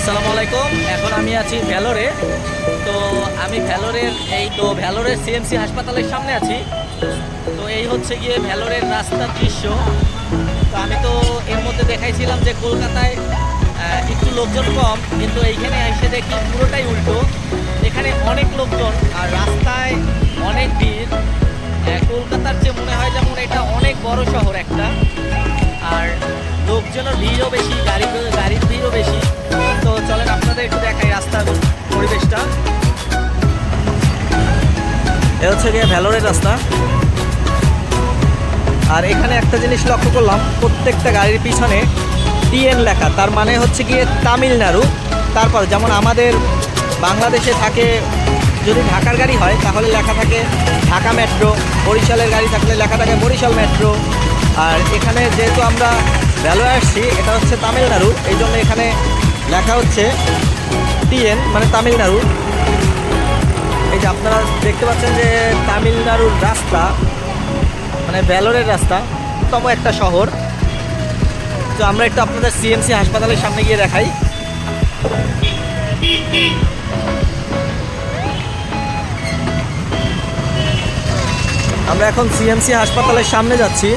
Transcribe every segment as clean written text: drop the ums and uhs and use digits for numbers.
আসসালামু আলাইকুম। এখন আমি আছি ভ্যালোরে। তো আমি ভ্যালোরের সিএমসি হাসপাতালের সামনে আছি। তো এই হচ্ছে গিয়ে ভ্যালোরের রাস্তার দৃশ্য। তো আমি তো এর মধ্যে দেখাইছিলাম যে কলকাতায় একটু লোকজন কম, কিন্তু এইখানে এসে দেখি পুরোটাই উল্টো। এখানে অনেক লোকজন আর রাস্তায় অনেক ভিড়। কলকাতার চেয়ে মনে হয় যেমন এটা অনেক বড় শহর একটা, আর লোকজনের ভিড়ও বেশি, গাড়ির ভিড়ও বেশি। তো চলেন আপনাদের একটু দেখাই রাস্তার পরিবেশটা। এ হচ্ছে গিয়ে ভ্যালোরের রাস্তা। আর এখানে একটা জিনিস লক্ষ্য করলাম, প্রত্যেকটা গাড়ির পিছনে টিএন লেখা, তার মানে হচ্ছে গিয়ে তামিলনাড়ু। তারপর যেমন আমাদের বাংলাদেশে থাকে, যদি ঢাকার গাড়ি হয় তাহলে লেখা থাকে ঢাকা মেট্রো, বরিশালের গাড়ি থাকলে লেখা থাকে বরিশাল মেট্রো। আর এখানে যেহেতু আমরা ভ্যালোরে আসছি, এটা হচ্ছে তামিলনাড়ু, এই জন্য এখানে লেখা হচ্ছে টিএন মানে তামিলনাড়ু। এই যে আপনারা দেখতে পাচ্ছেন যে তামিলনাড়ুর রাস্তা, মানে ভ্যালোরের রাস্তা, তম একটা শহর। তো আমরা একটু আপনাদের সিএমসি হাসপাতালের সামনে গিয়ে দেখাই। আমরা এখন সিএমসি হাসপাতালের সামনে যাচ্ছি।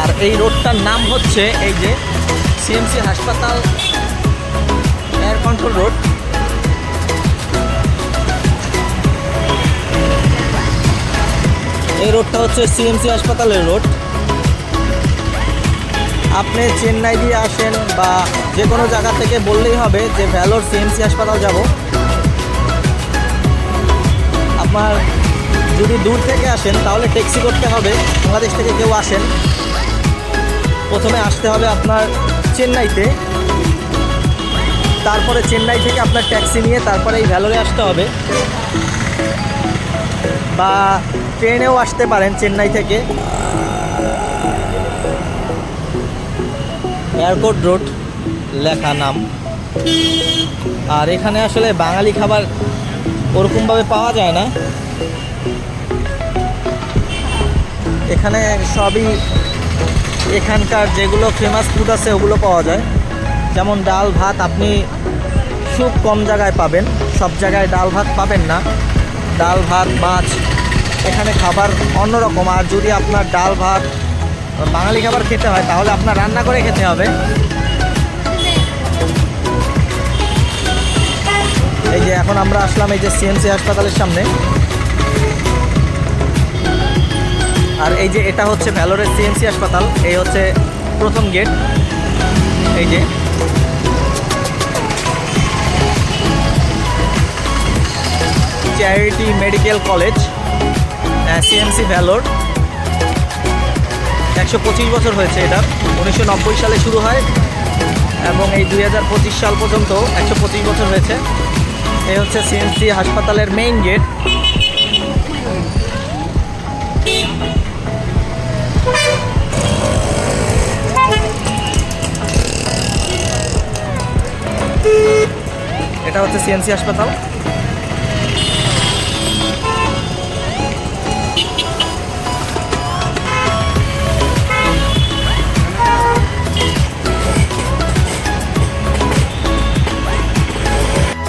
আর এই রোডটার নাম হচ্ছে এই যে সিএমসি হাসপাতাল এয়ার কন্ট্রোল রোড। এই রোডটা হচ্ছে সিএমসি হাসপাতালের রোড। আপনি চেন্নাই দিয়ে আসেন বা যে কোনো জায়গা থেকে বললেই হবে যে ভ্যালোর সিএমসি হাসপাতাল যাব। আপনার যদি দূর থেকে আসেন তাহলে ট্যাক্সি করতে হবে। বাংলাদেশ থেকে কেউ আসেন, প্রথমে আসতে হবে আপনার চেন্নাইতে, তারপরে চেন্নাই থেকে আপনার ট্যাক্সি নিয়ে তারপরে এই ভ্যালোরে আসতে হবে, বা ট্রেনেও আসতে পারেন চেন্নাই থেকে। এয়ারপোর্ট রোড লেখা নাম। আর এখানে আসলে বাঙালি খাবার ওরকমভাবে পাওয়া যায় না, এখানে সবই এখানকার যেগুলো ফেমাস ফুড আছে ওগুলো পাওয়া যায়। যেমন ডাল ভাত আপনি খুব কম জায়গায় পাবেন, সব জায়গায় ডাল ভাত পাবেন না। ডাল ভাত মাছ, এখানে খাবার অন্যরকম। আর যদি আপনার ডাল ভাত বাঙালি খাবার খেতে হয় তাহলে আপনার রান্না করে খেতে হবে। এই যে এখন আমরা আসলাম এই যে সিএমসি হাসপাতালের সামনে। আর এই যে এটা হচ্ছে ভ্যালোরের সিএমসি হাসপাতাল, এই হচ্ছে প্রথম গেট। এই যে charity medical college CMC valour. 125 বছর হয়েছে এটা, 1990 সালে শুরু হয় এবং এই 2025 সাল পর্যন্ত 125 বছর হয়েছে। এই হচ্ছে সিএমসি হাসপাতালের মেইন গেট। এটা হচ্ছে সিএমসি হাসপাতাল।